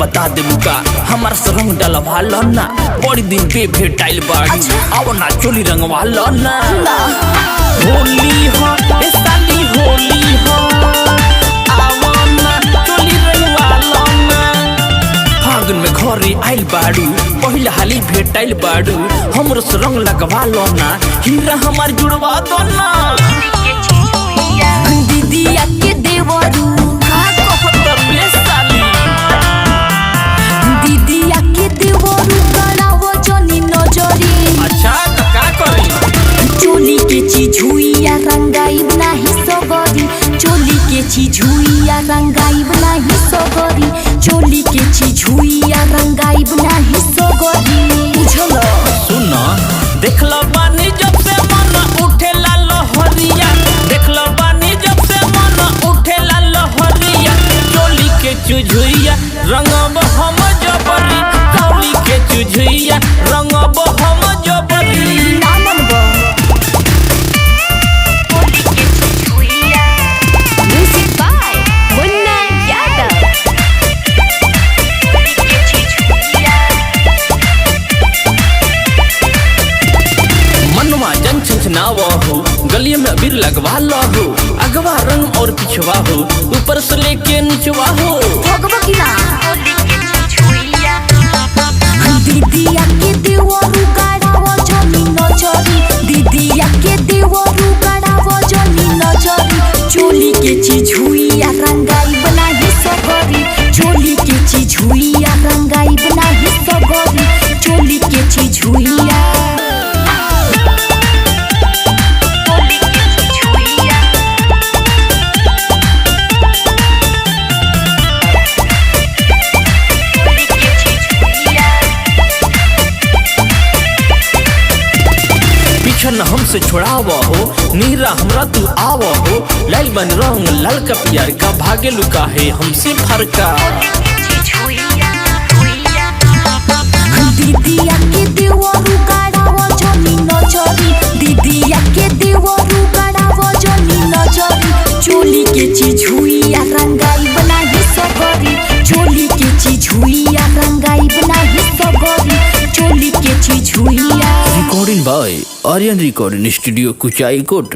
बता दे मुका हमार से रंग डलवा लो ना बड़ी दिन पे भेटाइल बाड़ी आओ ना चोली रंगवा लो ना होली हो ए साली होली हो आओ ना चोली रंगवा लो ना फागुन में घरे आइल बाड़ू पहिला हाली भेटाइल बाड़ू हमरो से रंग लगवा लो ना हीरा हमार जुड़वा दो ना दीदिया के देवरू दीदिया के देवरू करावो जनी नजरी अच्छा तो का करी चोली के चीज हुईया रंगाइब नाही सगरी चोली के चीज हुईया रंगाइब नाही सगरी चोली के चीज हुईया रंगाइब नाही सगरी बुझलो सुन देखलो बानी जब से मन उठेला लहरिया देखलो बानी जब से मन उठेला लहरिया चोली के चुझुइया रंगब हम जबरी चोली के चुझुइया रंगब हम जबरी नामन बा चोली के चीज हुईया म्यूजिक बाय मुन्ना यादव चोली के चीज हुईया मनवा जन छछनावा हो गलिये में अबीर लगवा लो हो अगवा रंग और पिछवा हो ऊपर से लेके नीचवा हो भगवती ना चोली के चीज हुईया दीदिया के देवरू गाड़ावो जनी नजरी दीदिया के देवरू गाड़ावो जनी नजरी चोली के चीज हुईया रंगाई बनाही सगरी चोली के चीज हुईया रंगाई बनाही सगरी चोली के चीज हुईया चोली के चीज हुईया चोली के चीज हुईया पीछा न हमसे छोड़ावा हो नीरा हमरा तू आवा हो लाल बन रंग लाल का प्यार का भागे लुका है हमसे फरका दीदिया के देवरू गाड़ावो जनी नजरी दीदिया के देवरू गाड़ावो जनी नजरी चोली के चीज हुईया रंगाई बनाही सगरी चोली के चीज हुईया रंगाई बनाही सगरी चोली के चीज हुईया recording by Aryan recording studio Kuchai coat.